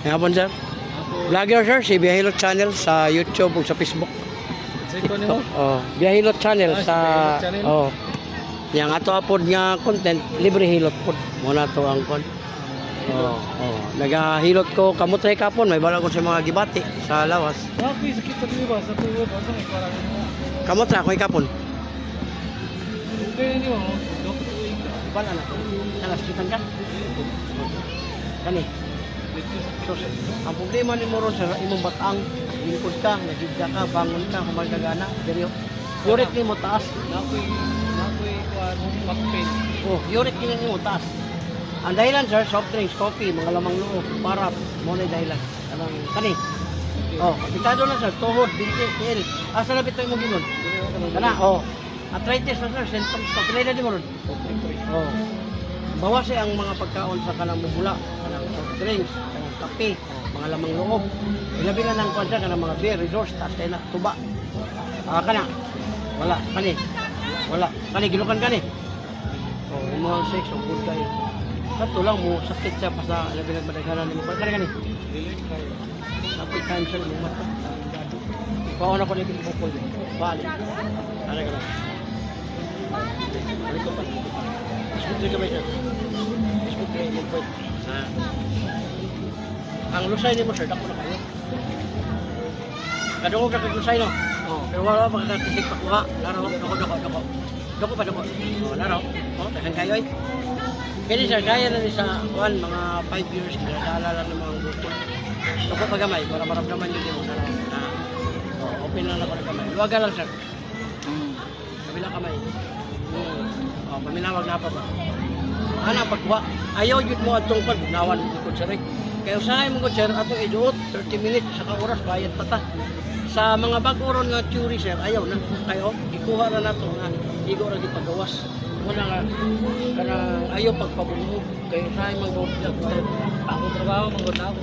Nga po, sir. Vlogger, sir, si Biyahilot Channel sa YouTube o sa Facebook. TikTok. Oh, Biyahilot Channel sa Biyahilot Channel. oh. Yang ato upload nga content libre hilot pod. Muna to ang kon. Oh, oh. Nagahilot ko kamutay kapon, may bala ko sa mga gibati sa lawas. Grabe, sakit sa diba? Sa tuwa, basta may parang Kamutra ko ikapon. okay niyo, dok. Bala na. Salas kitan ka. Kani. So, ang problema ni mo ron sa imong batang, lingkod ka, nagigda ka, bangon ka, kumain ka gana, diryo. Yurik ni mo taas. Nakoy pakpin. Oh, yurik ni mo taas. Ang dahilan, sir, soft drinks, coffee, mga lamang loob, parap, mo na dahilan. Anong kani? Oh, kapitado na, sir, tuhod, binti, tiil. Asa na bitoy mo ginon? Kana, oh. Arthritis na, sir, symptoms pa. Pinay na di mo ron? Oh. Bawas ang mga pagkaon sa kanang mubula, kanang soft drinks, kanang kape, mga lamang loob. Ilabi na ng kwansa, kanang mga beer, resource, taas tayo na, tuba. Kana, wala, kani. Wala, kani, gilukan kani. Oh, yung mga sex, oh, good kayo. Sato lang mo, sakit siya pa sa ilabi ng madaghanan mo. Kani, kani. Happy time siya ng mata. Pauna ko na yung pinipukol. Balik. Kani ka lang. Balik ko pa. Facebook din kami, sir. Facebook din, mag-point. Ang lusay ni mo, sir, dako na kayo. Kadungog na kag-lusay, no? Oh, pero wala makakasig pa kuha. Laro, dako. Dako pa, dako. Oh, laro. Oh, tagang kayo, eh. Kaya sir, kaya na ni sa mga 5 years, nalala lang ng mga gusto. Dako pa gamay, para maramdaman nyo din mo na open lang ako na kamay. Luwaga lang, sir. Kabila kamay. Oh, paminawag na pa ba? Ana pagkuha. Ayaw yun mo atong pagnawan ko sir. Kaya usahay mo ko sir atong iduot 30 minutes sa oras bayad pata. Sa mga bag-oron nga theory sir, ayaw na. Kayo ikuha na nato nga igo ra gipagawas. Muna nga kanang ayaw pagpabungog kay usahay man go Ako trabaho, manggod na ako.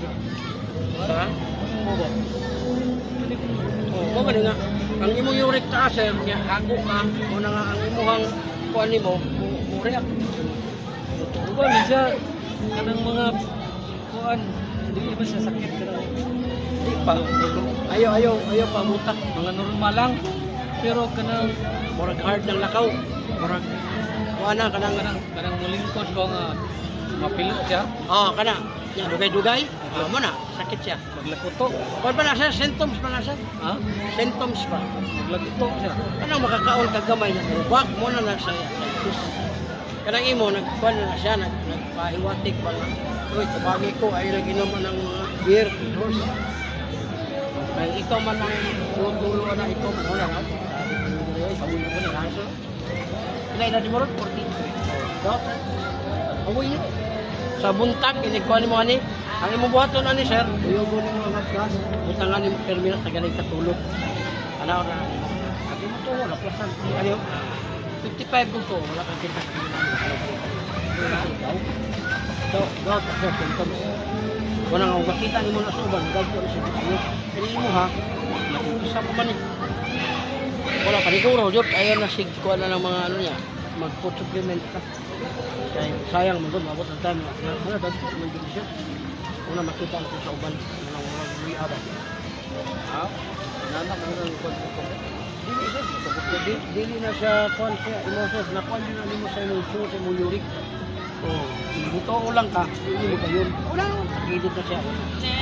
ha? Mo ba? Oh, mo man nga ang imong uric ta sir, nya ako ka mo na nga ang imong kuan nimo mo react. Diba, minsan, kanang mga kuan, hindi ba siya sakit kanang Di pa. Ayaw pa mutak. mga normal lang. Pero kanang Murag hard ng lakaw. Murag kuana kanang kanang mulingkod ko nga mapilot siya, kana. Nya dugay-dugay. Mo na sakit siya. maglakuto. Kuan pa na siya symptoms pa na siya. Ha? Symptoms pa. Maglakuto siya. Kanang makakaon kag gamay na ubak mo na siya. Kanang imo nagkuan na siya nagpahiwatik pa na. Uy, tabagi ko ay naginom ng mga beer, horse. Kaya ikaw man ang tutulo na ikaw man wala na. Sabi mo ni Hanso. Kaya na di mo ron 40. No? Awoy niyo. Sa buntag inigkuan ni mo ani. Ang imong buhaton ani sir, uyogon ni mo ang class. Butangan ni mo terminal tagalay katulog. Ana ora. Abi mo to wala plasan. Ano? 55 kung to, wala kang kita. So, go to sir, symptoms. Kung nga makita ni mo na sa uban, gawin ko na siya. Pero mo ha, nakikisa mo man eh. Wala pa siguro, Jod, ayaw na sigkuhan na ng mga ano niya, mag-food supplement ka. Kaya sayang mo doon, mabot ang time. Wala, dati ko naman din siya. Una makita ko sa uban, walang rehab. Ha? Nanak mo ng food Dili na siya kuhan siya, emotions, nakuhan din na mo sa emotions, sa imong uric. Oh, buto lang ka, hindi mo kayo. Wala, nakilid na siya.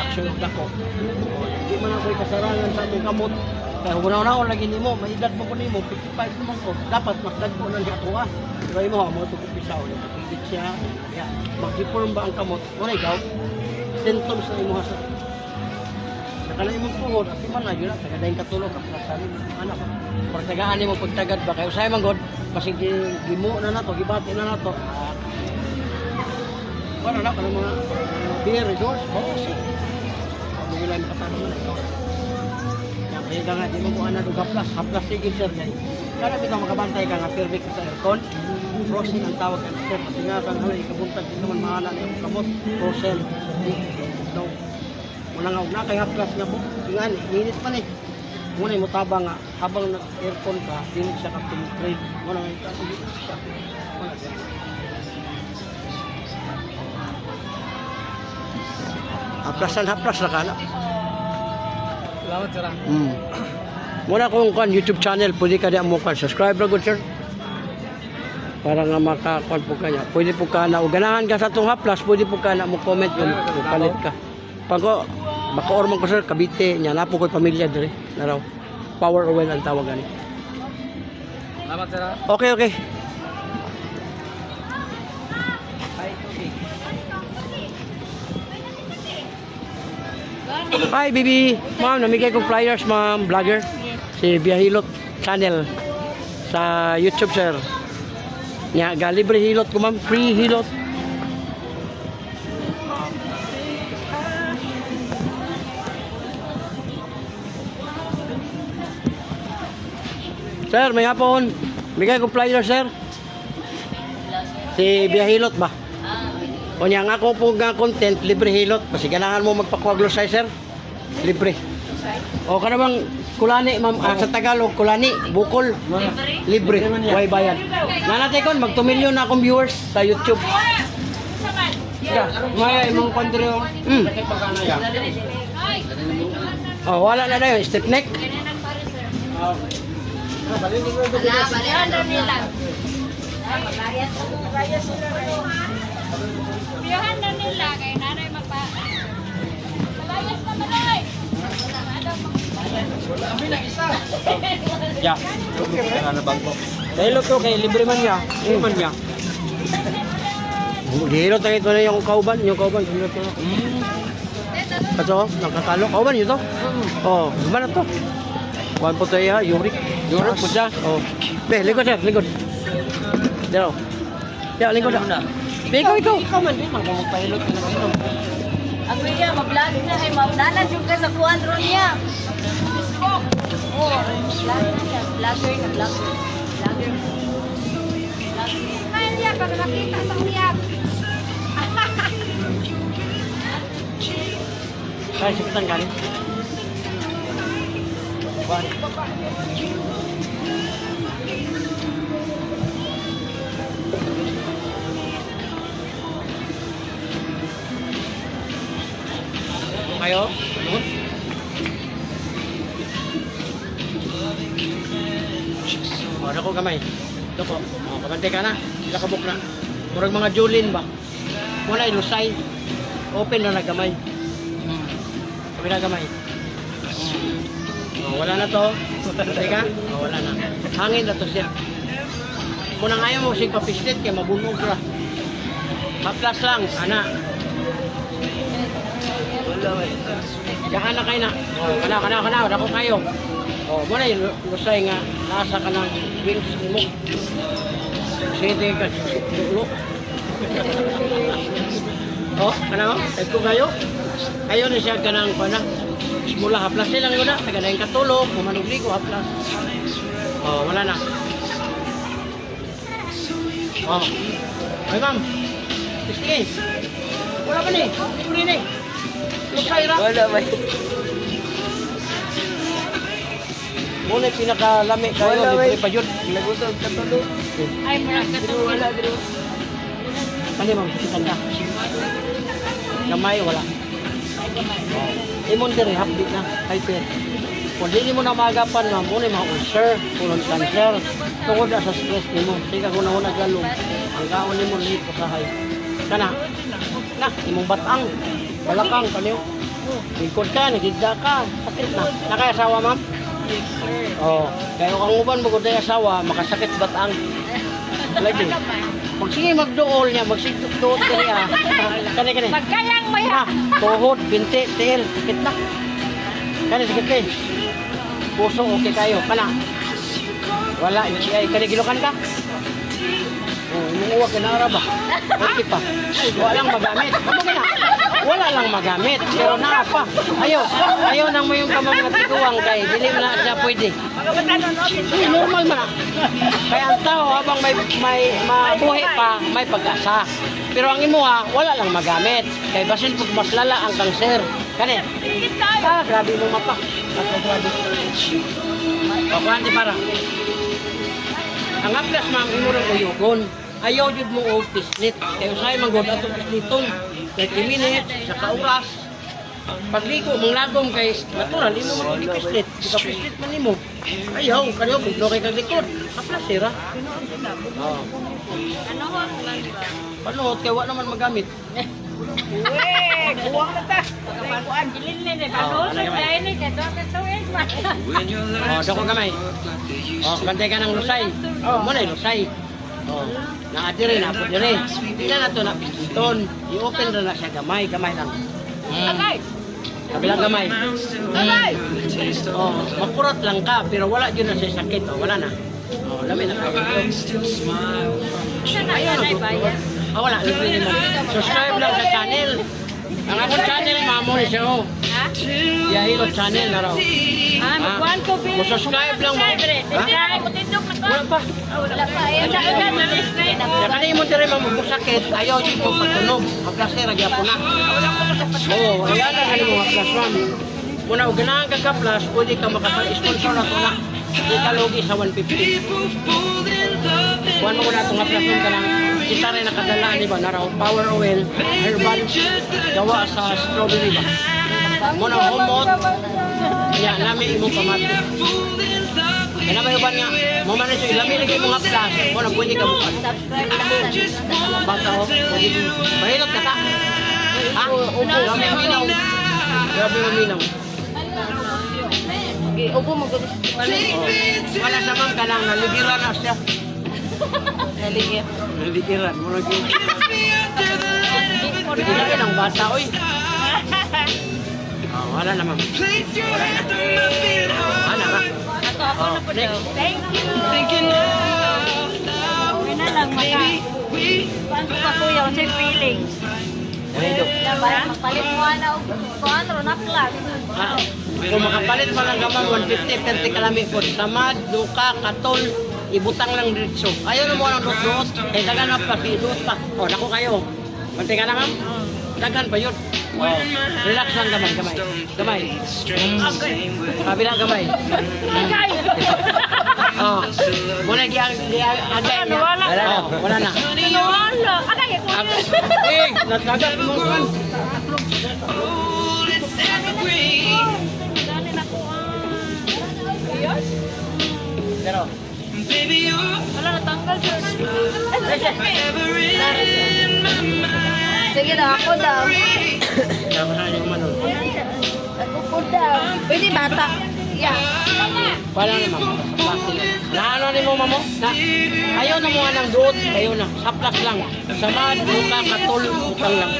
Action of dako. Hindi man ako'y kasarangan sa aming kamot. Kaya una-una lagi ni mo, may edad mo ko ni mo, 55 naman ko. Dapat magdag po lang siya ako ah. Pero mo, mo ito kupisaw. Nakilid siya. Mag-deform ba ang kamot? Wala ikaw. Symptoms na imo hasa. Sa kanang imong tuhod, at man na yun, tagadahin katulog, kapasasabi mo, anak ko. Pagtagaan ni mo pagtagad ba, kayo sa'yo man god, kasi gimo na nato, gibati na nato. Wala na, kanang mga beer, resource, boss. Kung nila yung katano na ikaw. Kaya ka nga, di mo kung ano, haplas sigil sir, dahil. Kaya kita makabantay ka nga, perfect sa aircon. Frozen ang tawag ka na sir, kasi nga kang halay, ikabuntag, di naman mahala na yung kamot, frozen, no. Muna nga, na kay haplas na po. Tingnan, init pa ni. Muna mo tabang nga, habang nag-aircon ka, dinit siya ka-penetrate. Muna nga, ito siya. Muna siya. Haplasan haplas na kana. Salamat sir. Muna kung kan YouTube channel, pwede ka din mo kan subscribe ra good sir. Para nga makakuan po kanya. Pwede po ka na uganahan ka sa atong haplas, pwede po ka na mo comment yun, palit ka. Pag baka orman ko sir, Cavite, nya na po ko'y pamilya dire. Na raw. Power oil ang tawag gani. Salamat sir. Okay. Hi, baby. Ma'am, namigay kong flyers, ma'am, vlogger. Si Biyahilot channel sa YouTube, sir. Nya, libre hilot ko, ma'am. Free hilot. Sir, may hapon. Bigay kong flyers, sir. Si Biyahilot ba? O niya nga ako po nga content, libre hilot. Kasi ganahan mo magpakuaglo sa sir. Libre. O ka namang kulani, ma'am. Sa Tagalog, kulani, bukol. Libre. Huwag bayan. Nanatay kon, mag 2 million na akong viewers sa YouTube. Maya imong country o. O, wala na na yun. Step neck. Balihan na nila. Balihan na nila kay nanay mapa. Malayas na manoy. Ya. Dahil ko kay libre man niya. Man niya. Hilot na ito na yung kauban. Yung kauban. Hilot na. Kaso, nakatalo. Kauban yun to? Oo. Gumana to? Kuhan po tayo ha. Yurik. Yurik po siya. Oo. Be, lingkod sir. Lingkod. Dito. Ya, lingkod na. Be, ikaw. Ikaw man din man kung magpahilot ka na ito. Ako niya, mag-vlog na kay maunanan yung ka sa kuhan ron niya. Oo, vlog na siya. Vlogger na, vlogger. Vlogger. Smile niya para makita sa uyak. Kaya sipitan ka rin. Kayo? Ano ko kamay? Ito ko. Kabante ka na. Sila kabuk na. Murag mga Julin ba? Muna ilusay. Open na nagamay. Sabi na gamay. Wala na to. Patay ka? Wala na. Hangin na to siya. Kung nang ayaw mo sig papislit kaya mabunog ra. Haplas lang, ana. Yahan na kayo na. Kana. Wala ko kayo. Muna yung lusay nga. Nasa ka ng wings mo. Sige ka. Dulo. Kana mo? Type ko kayo. Kayo na siya kanang pana. Mula haplas lang yun na. Taga na yung katulog. Mamanugli ko haplas. Wala na. Ay ma'am. Sige. Wala pa ni. Hindi ni. Lusay ra. Wala ba? Muna yung pinakalami kayo. Wala, Libre wait. pa yun. Nagutog ka to do. Ay, murag ka Dito wala dito. Kani ma'am. Sanda. Kamay wala. Imon diri hapdi na hyper. Kung di mo na magapan ma'am, muna yung mga ulcer, kulon cancer, tungod na sa stress nimo. Sige kung nauna galong, ang kaon nimo late sa hay. Kana, imong batang, balakang kaniyo. Bingkod ka, nagigda ka, sakit na. Nakayasawa ma'am? Yes, sir. Kaya kung uban mo kung asawa, makasakit batang. Lagi. Pag sige magduol niya, magsigduol ka niya. Kani. Magkayang maya. Tuhod, binti, tiil, sakit na. Kani, sakit kayo. Puso, okay kayo. Kana. Wala, UTI. Kani, gilukan ka? Umuuwag ka na ara ba? Okay pa. Walang magamit. Wala lang magamit. Pero naa pa. Ayaw nang mo yung kamang natiguang kay. Dili mo na siya pwede. Normal man na. Kaya ang tao habang may mabuhi pa, may pag-asa. Pero ang imuha, wala lang magamit. Kay basin pag mas lala ang kanser. Kani? Grabe mo mapa. Grabe. Kuhan di para. Ang aplas ma'am, imurang uyugon. Ayaw jud mo og pislit. Kaya usay man gud atong pisliton. 30 minutes sa kauras. Pagligo, manglagom kay natural, imo mo ipislit. Ika pislit man nimo. Ayaw, kaniyo, biglo kay kaglikod. Haplas, sira. Oo. Ano ho? Panuot, kaya wala naman magamit. Uwe, buwang na ta. Pagkapakuan, dilin na. Panuot, kaya ni, kaya tuwing man. Dako gamay. Bantay ka ng lusay. Muna yung lusay. Naadiri, napodiri. Tingnan na ito, napiston. I-open na na siya gamay, gamay lang. Agay! Kabilang gamay. Agay! Makurat lang ka, pero wala yun na siya sakit. Wala na. Lamin na kayo. Isa na yan ay bayan. Wala. Libre mo. Subscribe lang sa channel. Ang akong channel, mamo ni siya. Ha? Yahilo channel na raw. Magkuhan ko, Bill. Subscribe lang mo. Subscribe. Matindok na ko. Wala pa. Wala pa. Ayun na agad. Subscribe. Kaya kanina mo tiri mamugusakit, ayaw din ko pagtunog. Magkasir, agya po na. Wala na kanina mo plus one. Muna, huwag ganahan ka ka plus, pwede ka makapag-sponsor na ito na. Hindi ka logi sa 150. Kuhan mo ko na itong plus one ka lang. Kita rin nakadala, di ba, na raw power oil, herbal, gawa sa strawberry ba. Muna, humot. Kaya, namin imong pamati. Kaya naman yung nga, mamanin siya, ilamilig yung mga plus, muna, pwede ka bukan. Subscribe lang. Bata o, pwede mo. Mahilot ka ta. Ha? Grabe ang minaw. Grabe ang minaw. Upo mo gusto. Wala sa mga ka lang, naligiran na siya. Naligyan. Naligiran, muna yung... Hindi na ng bata, oy. Wala na, ma'am. Wala na. Wala na. Ako na po daw. Thank you. Okay na lang, maka. Paano ka kuya? What's your feelings? Ganito. Magpalit mo na o kuhan ro na plus. Kung makapalit pa lang gamang 150, 30 kalami po. Samad, duka, katol, ibutang lang diretso. Ayaw na mo ng dot-dot. Eh, dagan na pa, pinut pa. Naku kayo. Pantay ka na, ma'am? Dagan pa yun. Relax lang gamay, gamay. Gamay. Kabilang gamay. Agay! Muna agay niya. Wala na. Wala! Agay ko! Natagat mo kan. Dali na ko Pero, wala natanggal siya. Sige daw, ako daw. tapos na yung manon. Ako po daw. Pwede bata. Yeah. Wala na, ma'am. Naano ni mo, mamo? Ayaw na mo nga ng duot. Ayaw na. Saplas lang. Samad, duka, katol, butang lang.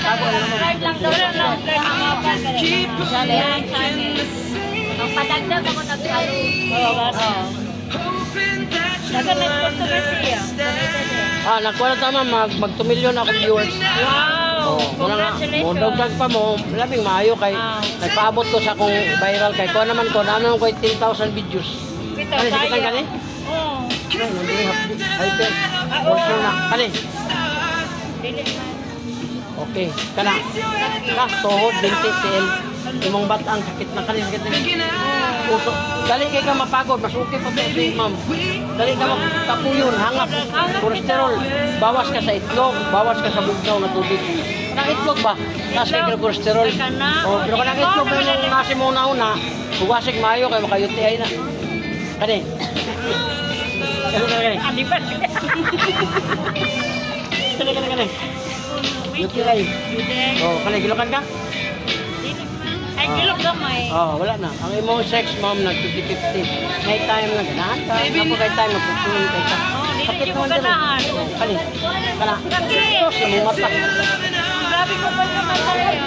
Subscribe lang daw lang. Ang padagdag ako nag-alo. Oo, bata. Dagan nag-customer siya. Nakuha na tama, mag 2 million ako viewers. Wow! Dagdag pa mo, labing maayo kay nagpaabot ko sa akong viral kay kuha naman ko, nanon ko 10,000 videos. Kani, sikitan ka ni? Oo. Nandun hyper. Also na. Kani? Okay, kana. Tuhod, binti, CL. Imong batang sakit na kani, sakit na. Puso. Dali kay ka mapagod, mas okay pa ito, ma'am. Dali ka makapuyon, hangap. Cholesterol. Bawas ka sa itlog, bawas ka sa bugnaw na tubig. Kanang itlog ba? Taas kay ka cholesterol. Pero kanang itlog ba yung nasi mo una, huwasig maayo kay makayuti ay na. Kani? Kani. Alipat. Kani. Yuti ay. Kani, gilokan ka? Ay, kilok gamay. Wala na. Ang imong sex, ma'am, nag-50-50. May time na ganahan ka. Ako kay time, magpupunin kay ka. Sakit Hindi ko naman din. ganahan. Kani? Kana? Sakit. Ito, sa mong mata. Grabe ko pa naman tayo.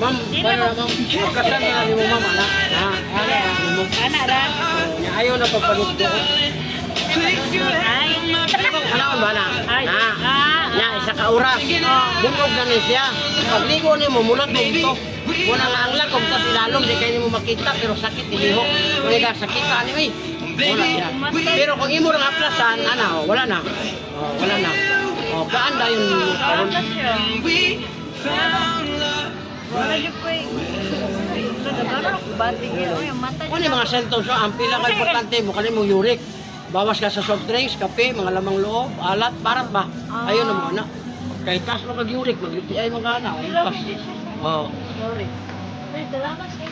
Ma'am, paano na, ma'am? Magkasan na ni mo, ma'am, anak. Anak ra. Ayaw na pagpagod ko. Ay. Ano ba na? Ay. Isa ka oras. Bunog na ni siya. Pagligo ni mo, mulat mo ito. Muna nga ang lakog, tapos lalong, di kayo ni mo makita, pero sakit ilihok. Kung ika sakit ka, anyway. Wala siya. Pero kung imo lang aplasan, wala na. Wala na. Kaanda yung karon. Wala yung po eh. Bating yun. Yung mata Kung yung mga symptoms, ang pila ka importante mo, kanil mo uric. Bawas ka sa soft drinks, kape, mga lamang loob, alat, parat ba? Ayun ang mga na. Kay taas mo kag-uric, mag-UTI mo ka na. Oo. Sorry. Ay, salamat eh.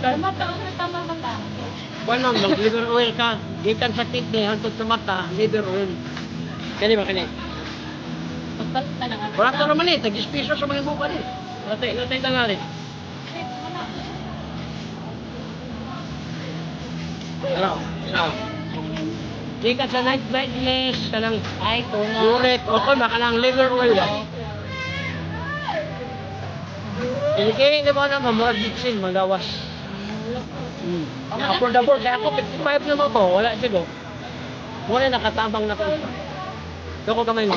Tama ba ta? Bueno, liver oil ka. Gikan sa kidney, hantod sa mata, liver oil. Kani ba kani? Pagpalit na lang. Wala ka naman eh, tag-piso sa mga buka eh. Latay na nga rin. Ano? Gikan sa night brightness, kanang Ay, tuna. uric, o kung baka ng liver oil. Hindi na ba naman, mga ditsin, magawas. Affordable, kaya ako 55 naman ko, wala siya. Muna nakatabang na ko. Doko kamay mo.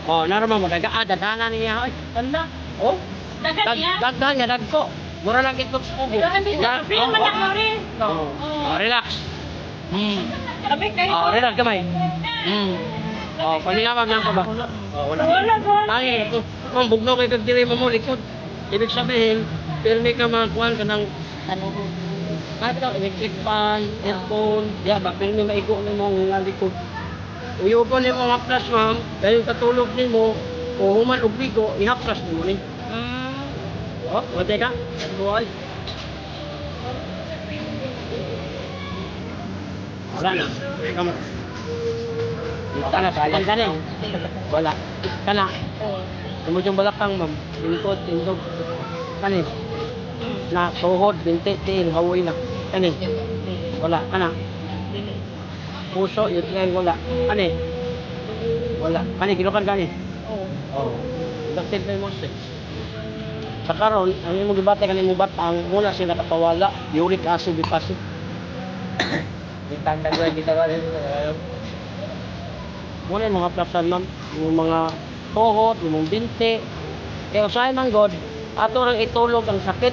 Oh, naraman mo, dadana niya. Ay, tanda. Oh, dagdag niya, dagko. Mura lang ito sa kubo. Film man ako rin. Relax. Sabi kayo. Oh, relax kamay. Oh, paninawag lang ko ba? Oh, wala. Ay, kung bugno kayo kagdiri mo mo, likod. Ibig sabihin, pirmi ka makakuhan ka ng Ano? kahit ka electric fan, earphone, ya ba, pirmi maigo na mo nga likod. Uyupo ni mo haplas ma'am, dahil katulog ni mo, o human og bigo, ihaplas ni mo ni. Oh, wate ka? Buhay. Wala na. Kamu. Kana sayang ka na eh. Wala. Kana. Tungod yung balakang ma'am. Lingkod, tindog. Kani. Na, tuhod, binti, tiil, hawoy na. Kani. Wala. Kana. Puso, yun yan, wala. Kani. Wala. Kani, kinukan kani. Oo. Daktil na yung monster. Sa karon, ang imong gibate kanimo batang muna sila nakapawala, uric acid bipasig. Ditangdag lang kita rin. Muna yung mga plasan ma'am, yung mga tuhod, yung binti. Kaya usahay man god, ato lang itulog ang sakit.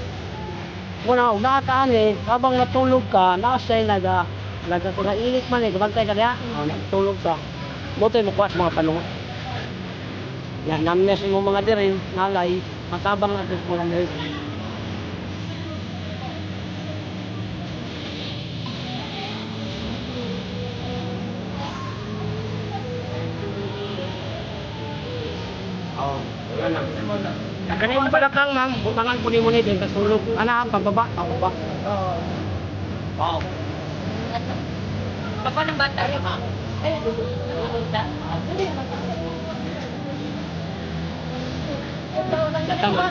Muna, unataan eh, habang natulog ka, naasay nagkainit man eh, gabantay ka niya, natulog ka. Buto yung makuha sa mga panungot. Yan, namnes yung mga dirin, nalay, matabang natin mga nerve. Oh, wala na. Kanina pala kang ma'am, butangan po ni mo din kasulog. Ana, pababa, pababa. Wow. Papa ng bata rin ma. Ay, Tama.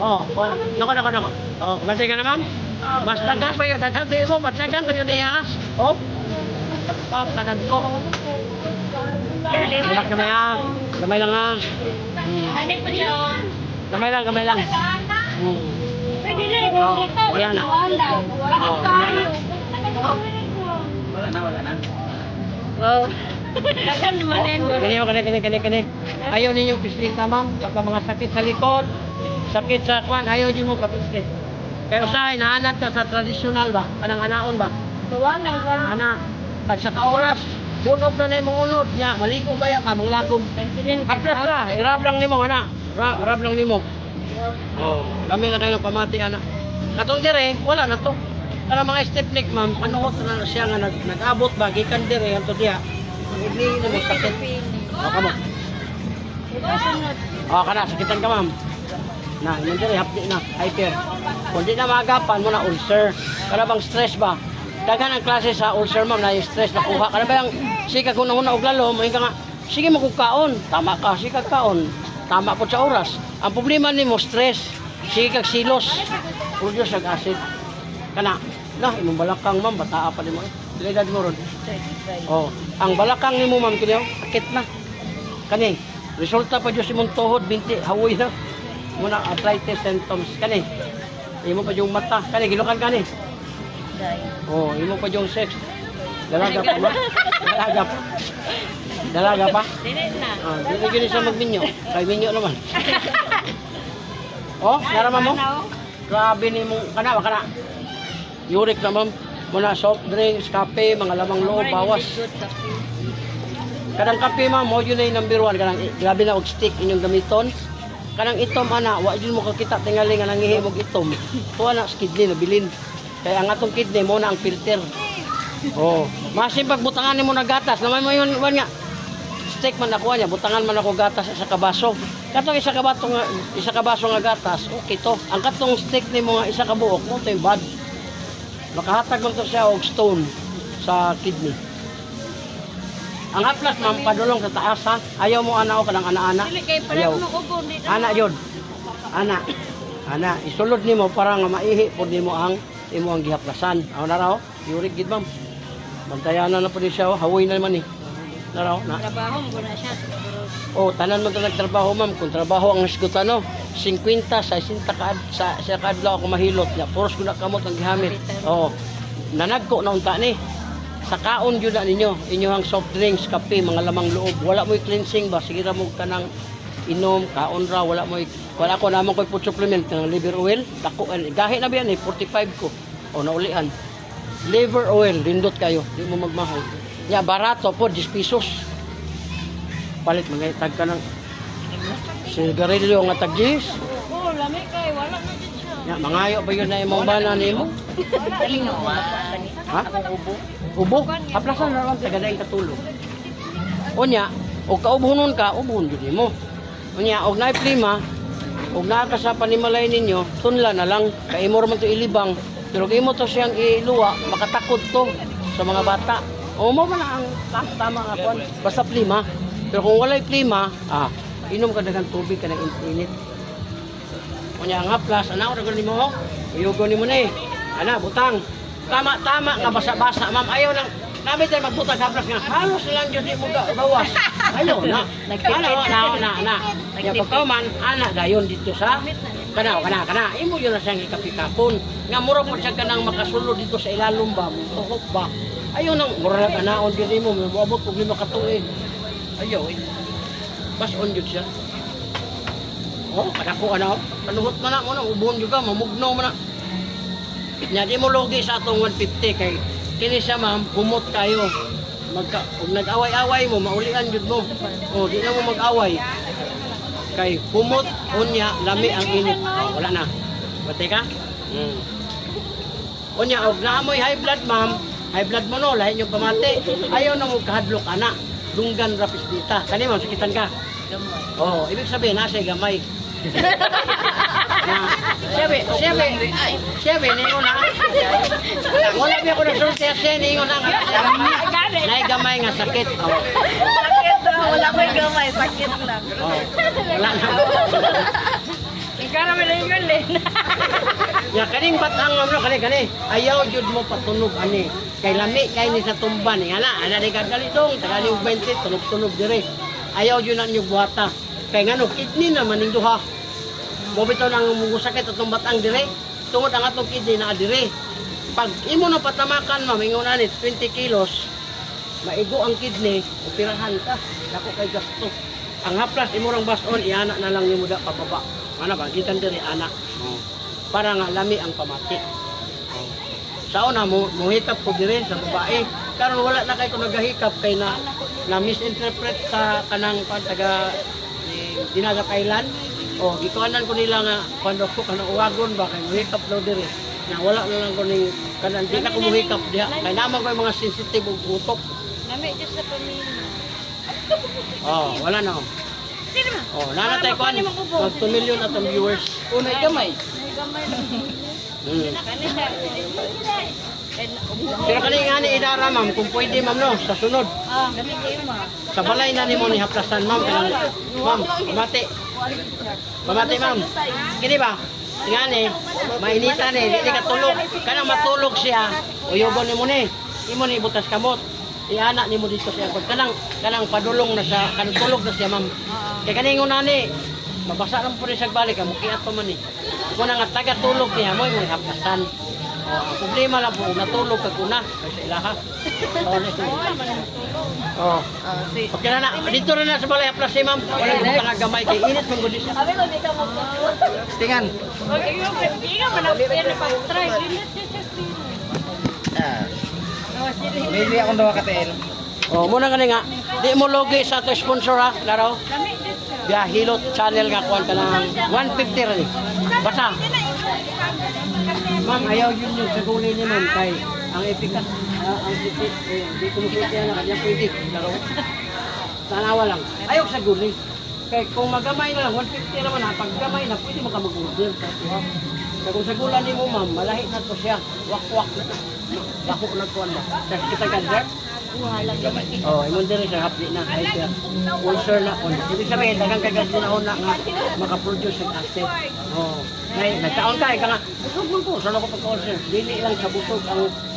Oh, nako. Oh, masay ka na ma'am? Mas tagas pa yun, tatabi mo, mas tagas pa yun ihas. Oh, tanag ko. Relax kamay ah. Kamay lang ah. Ano po yun? Kamay lang. Pwede na rin. Oh, yan na. Wala na. Wow. Dagan naman din. Kani. Ayaw ninyong pislita ma'am, pagka mga sakit sa likod, sakit sa kwan, ayaw niyo mo kapislit. Kaya usahay, nahanap ka sa tradisyonal ba? Kanang anaon ba? Tuwan lang ba? Ana, at sa kauras, bunot na na yung unod niya, maliko ba yan ka, manglakog. Kaplas ka, irap lang ni mo, ana. Rab lang ni mo. Oh, kami na tayo ng pamati, ana. Katong dire, wala na to. Para mga stepnik ma'am, panuot na siya nga nag-abot ba, gikan dire, ang to diya. Hindi na mo sakit. O, kamo. O, kana, sakitan ka ma'am. Na, yun dire, hapdi na, hyper. Kung di na maagapan mo na ulcer. Kana bang stress ba? Daghan ang klase sa ulcer ma'am, na yung stress na kuha. Kana ba yung sikag una-una og lalo, mahinga nga, sige mo kung kaon. Tama ka, sikag kaon. Tama po sa oras. Ang problema ni mo, stress. Sige kag silos. Produce ang acid. Kana, na, imong balakang ma'am, bataa pa ni mo eh. Silidad mo ron. Oh, ang balakang ni mo ma'am, kini sakit na. Kani, resulta pa Diyos imong tuhod, binti, hawoy na. Muna arthritis symptoms. Kani, imo pa yung mata. Kani, gilukan kani. Oh, imo pa yung sex. Dalaga pa ba? Dalaga pa? Dili na. Ah, dili gini siya magminyo. Kay minyo naman. Oh, narama mo? Grabe ni mo kana. Uric na ma'am. Muna soft drinks, kape, mga lamang loob, bawas. Kadang kape ma'am, mo yun na yung number 1. Kadang grabe na og stick inyong gamiton. Kadang itom ana, wa yun mo kakita tingali nga nangihimog itom. Tuwa na sa kidney na bilin. Kaya ang atong kidney mo na ang filter. Oh, masin pagbutangan nimo na gatas, naman mo yun nga. Steak man nakuha niya, butangan man ako gatas sa kabaso. Katong isa ka baso nga gatas, okay to. Ang katong steak nimo nga isa ka buok, mo to yung bad. Makahatag man to siya og stone sa kidney. Ang haplas ma'am padulong sa taas ha. Ayaw mo ana o kanang ana-ana. Dili kay para Ayaw. mo ubo dito. Ana yun. Ana, isulod nimo para nga maihi pod nimo ang imo ang gihaplasan. Aw na raw, yurig gid ma'am. Bantayan na po siya, hawoy na naman eh. Na raw, na. Trabaho mo na siya. Oh, tanan man talaga trabaho ma'am. Kung trabaho ang isgutan no, 50 sa 60 sa kadlaw ako mahilot niya. Puros ko na kamot ang gihamit. Oh. Nanagko na unta ni. Sa kaon jud na ninyo, inyong soft drinks, kape, mga lamang loob. Wala mo'y cleansing ba? Sige ra mo kanang inom, kaon ra, wala ko naman ko'y food supplement ng liver oil. Dako gahi na biyan eh, 45 ko. O naulian. Liver oil, lindot kayo, di mo magmahal. Ya barato po 10 pesos. Palit mga tag ka ng sigarilyo nga tag 10. Oo, lami kay wala na din siya. Ya mangayo ba yun na imong bana nimo? Dali na mo. Ha? Ubo? Haplasan na lang tagadaing katulog. Unya, og kaubuhonon ka, ubuhon jud nimo. Unya, og naay plima, og naa ka sa panimalay ninyo, tunla na lang, kay imo ra man to ilibang. Pero kay imo to siyang iluwa, makatakod to sa mga bata. O mo man ang tama nga kuan, basta plima. Pero kung walay plima, inom ka daghang tubig ka ng init. Unya ang haplas, ana ora gani mo, uyugon nimo ni. Ana, butang. Tama nga basa-basa, ma'am. Ayaw nang namin tayo magbutang haplas nga. Halos lang yun di mo gawas. Ayaw na. Na. Kaya pagkauman, ana dayon dito sa kana. Imo yun na siyang ikapikapon. Nga mura po siya kanang makasulod dito sa ilalong ba. Tuhok ba. Ayaw nang mura na kanaon din mo. Maabot kung lima katuig. Ayaw eh. Bas on yun siya. Oh, kadako ano. Panuhot man na mo na. Ubuhon juga. Mamugnaw man na. Nya di mo logi sa atong 150 kay kini siya ma'am humot kayo kung nag-away-away mo maulian jud mo di na mo mag-away kay humot unya lami ang init wala na bate ka unya og naamoy high blood ma'am high blood mo no lahi yung pamati ayaw na mo kahadlok ana dunggan rapis dita kani ma'am sakitan ka ibig sabihin nasa gamay Siyempre, ningon na. Wala niya ko nagsulti siya, ningon na. Naigamay nga sakit. Sakit daw, wala ko yung gamay, sakit lang. Wala na. Ikaw naman na yun, Len. Ya, kaning batang mo, kani. Ayaw jud mo patunog, ani. Kay lami, kay ni sa tumban. Ana ni kagalitong, tagali og 20, tunog-tunog dire. Ayaw jud na niyo buhata. Kay ngano, kidney naman ning duha. Mo bitaw nang musakit atong batang dire. Tungod ang atong kidney na dire. Pag imo na patamakan ma'am, ingon na 20 kilos, maigo ang kidney, operahan ka. Dako kay gasto. Ang haplas imo rang bason, iana na lang nimo da pababa. Ana ba gitan dire ana. Para nga lami ang pamati. Sa una mo hikap ko dire sa babae. Karon wala na kay ko nagahikap kay na misinterpret sa kanang taga Dinagat Island. Gikuanan ko nila nga kuando ko kanang uwagon ba kay muhikap daw dire. Na wala na lang ko ning kanang di na ko muhikap diha. Kay naman ko mga sensitive ug utok. Nami just sa pamilya. Wala na. Sino man? Nanatay ko an 2 million atong viewers. Unay gamay. May gamay lang. Kanina. Pero kani nga ni idara ma'am kung pwede ma'am no sa sunod. Dami kayo ma. Sa balay na nimo ni haplasan ma'am kanang ma'am pamati ma'am. Kini ba? Ngani mainita ni di ka tulog kanang matulog siya uyobon nimo ni imo ni butas kamot iana nimo dito siya kanang padulong na siya kanang tulog na siya ma'am. Kay kaningon nani mabasa lang po rin siya balik amo kiat pa man ni. Kung nga taga tulog niya mo imong haplasan. Ang problema lang po, natulog ka kuna sa ilaha. Okay na. Dito na sa balay haplas si ma'am. Walang butang nga gamay kay init mong gudis. Sabi ko, di ka magpapot. Stingan. Okay, hindi ka manapin na pag-try. Ginit siya. Maybe akong dawa katiin. Muna ka nga. Di mo logi sa ito sponsor ha, laro. Biya Hilot channel nga kuhan ka ng 150 rin. Basta. Ma'am, ayaw yun yung sa gulay ni ma'am kay ang epikas, ang sipit, hindi kumusulti yan na kanya pwede. Laro. Tanawa lang. Ayok sa guli. Kaya kung magamay na lang, 150 naman ha, pag gamay na, pwede maka mag-order. Kaya kung sa gula ni mo ma'am, malahit na to siya. Wak-wak na to. Lako na to na. Kasi kita ganyan. Walang gamay. Oh, imong diri sa hapdi na ay sir. Ulcer na on. Ibig sabihin daghang kagad na una nga maka-produce ng acid. Oh. Nay nagtaon kay ka nga. Busog man ko sa ko pagka-ulcer. Dili lang sa busog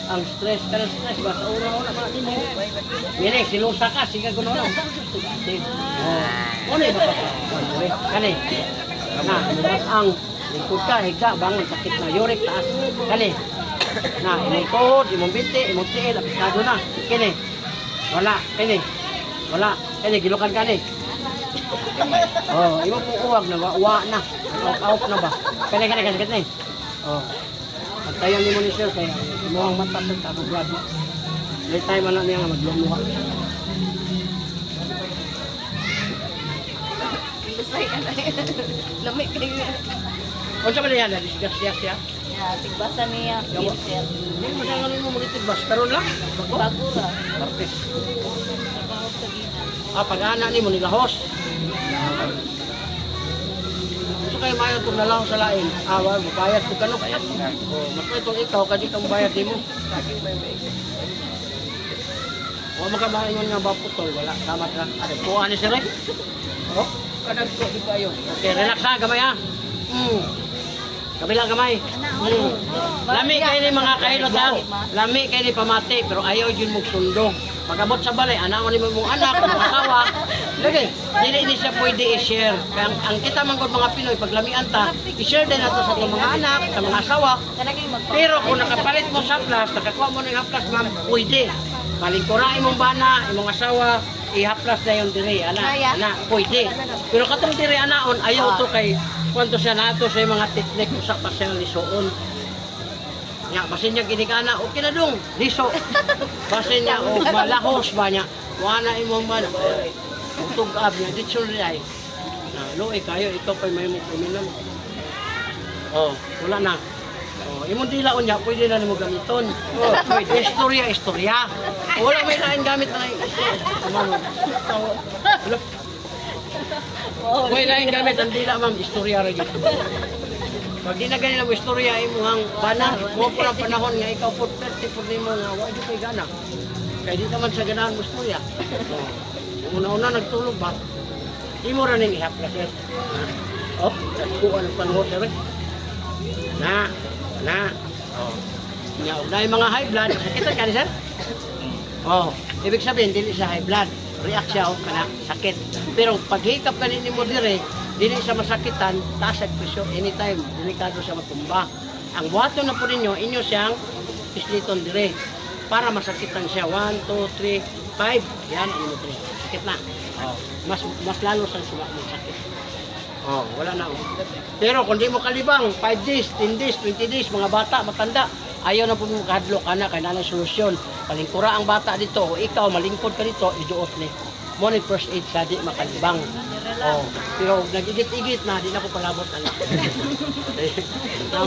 ang stress kana stress ba sa una ba din mo. Dili silusa ka sige kuno na. Oh. Ano ba ka? Kani. Na, ang likod ka, higa, bangon, sakit na, uric, taas. Kani. Na, imong tuhod, imong binti, imong tiil, apisado na. Kini. Wala, kini. Wala. Kini, gilukan ka ni. Oh, imong pong uwag na, wa na. Out na ba? Kani, sakit ni. Oh. Pagtayan ni mo ni sir, kaya imuhang mata sa tabuglado. May time man na niya nga maglumuha. Lusay ka na yan. Lamig kayo. Kung sa man yan, discuss siya. Yeah, tigbasa niya. Pinsel. Hindi mo siya ngayon mo magitid bas. Karoon lang. Bagura. Martes. Trabaho sa gina. Pag-ana ni mo nilahos. Gusto kayo mayo itong nalahos sa lain. Wag, bayad ko kano. Mas may itong ikaw, kasi itong bayad di mo. Huwag makabahingon nga ba putol. Wala, tama ka. Kuha ni sir eh. Oh, kadag ko, di ba yun? Okay, relax ha, gamay ha. Kabilang kamay. Lami kayo ni mga kahilot ha. Lami kayo ni pamati, pero ayaw yun mong sundong. Pagabot sa balay, anak mo ni mong anak, mong asawa. Lagi, dili ni siya pwede i-share. Kaya ang kita manggod mga Pinoy, pag lamian ta, i-share din nato sa itong mga anak, sa mga asawa. Pero kung nakapalit mo sa haplas, nakakuha mo ng haplas, ma'am, pwede. Palingkura imong bana, imong asawa, ihaplas na yung diri, anak, pwede. Pero katong diri anaon, ayaw to kay kwanto siya nato sa mga teknik usa pa siya lisuon. Nya basin niya ginikana, okay na dong, liso. Basin niya o malahos ba niya. Wala imong bana. Utog ab niya dito rin. Na luoy kayo ito pa may mo kuminom. Oh, wala na. Oh, imong dila unya pwede na nimo gamiton. Oh, pwede istorya. Wala may lain gamit na. May lain gamit ang dila ma'am, istorya ra gyud. Pag di na ganyan mo istorya imong bana, mo pa panahon nga ikaw pud 30 pud nimo nga wa gyud kay gana. Kay di naman sa ganahan mo istorya. Oh, una-una nagtulog ba? Imo ra ning ihaplas. Oh, kuha ng panahon sir. Na. Oh. Nya unay mga high blood, sakit ka ni sir? Oh, ibig sabihin dili sa high blood, react siya o kana sakit. Pero pag hikap ka nimo dire, dili sa masakitan, taas ang presyo anytime, delikado siya matumba. Ang buhaton na po ninyo, inyo siyang isliton dire para masakitan siya 1 2 3 5. Yan inyo dire. Sakit na. Oh, mas lalo sa sumak ng sakit. Oh, wala na. Pero kung di mo kalibang, 5 days, 10 days, 20 days, mga bata, matanda, ayaw na po mo kahadlok, anak, kaya na solusyon. Palingkura ang bata dito, o ikaw, malingkod ka dito, iduot ni. Mo ni first aid sa di makalibang. Oh, pero nagigit-igit na, di na ko palabot, anak.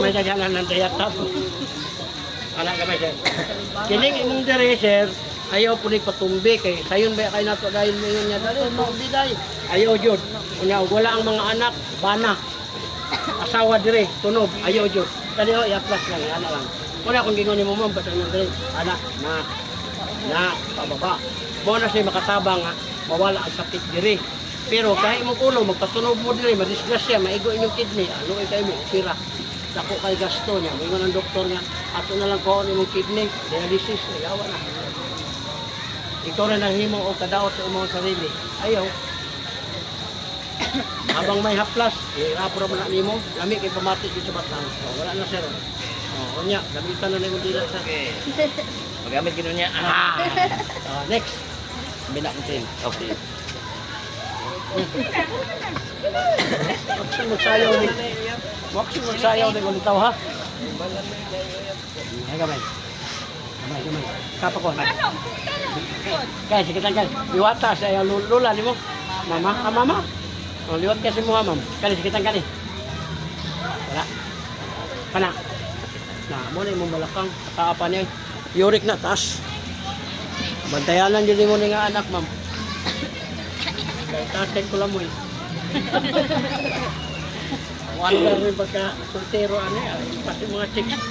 May naghanan ng dayatap. Anak ka ba, sir? Kining imong dire, sir, ayaw po ni patumbi kay sayon ba kay nato dahil mayon niya dali tumbi dai ayaw jud unya wala ang mga anak bana asawa dire tunog ayaw jud kani o i-plus lang ana lang wala kung gingon nimo ma'am patay dire anak na pababa mo na siya makatabang nga mawala ang sakit dire pero kahit mo kuno magpatunog mo dire madisgrasya maigo inyong kidney ano ay kayo mo opera dako kay gasto niya moingon ang doktor nga ato na lang ko imong kidney dialysis yawa na. Ikaw rin ang himo o kadaot sa imong sarili. Ayaw. Habang may haplas, i-apro mo na nimo, lami kay pamati dito sa batang. So, wala na sir. Oh, unya, gamitan na nimo dila sa. Okay. Magamit gino niya. Next. Binak mo tin. Okay. Maksud magsayaw ni. Maksud magsayaw ni kung ha. Ay gamay. Gamay. Kapa ko. Guys, kita kan. Liwata saya lula ni mo. Mama. Oh, liwat kasi mo ma'am. Kani kita kani. Wala. Kana. Na, mo na imong balakang kaapa niya. uric na taas. Bantayanan yun mo ni nga anak, ma'am. Taas kay kulamoy. Wala rin pagka soltero ano pati mga chicks.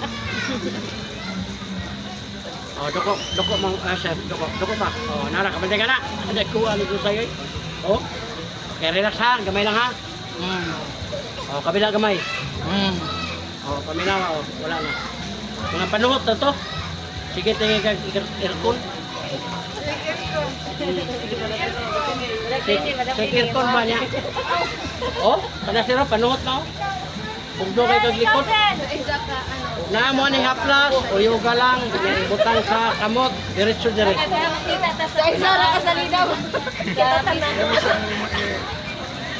Oh, doko mang sir, doko pa. Oh, nara ka bantay ka na. Ada kuha nito sa'yo. Oh. Okay, relax ha, gamay lang ha. Oh, kabila gamay. Oh, paminawa oh, wala na. Mga panuhot na to. Sige, tingin ka aircon. Sa aircon ba niya? Oh, kada sira panuhot na oh. Pugdo kay kag likod. Na mo ni haplas o yoga lang, butang sa kamot, diretso dire. Sa isa ra ka sa lidaw.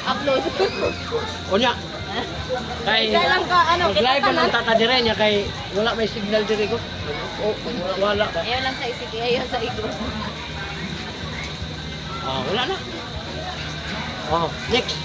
Upload. Unya. Kay Isa lang ka, ano, live kita man tata dire niya kay wala may signal dire ko. Oh, wala ba? Ayaw lang sa isig, ayaw sa igo. Ah, wala na. Oh, next.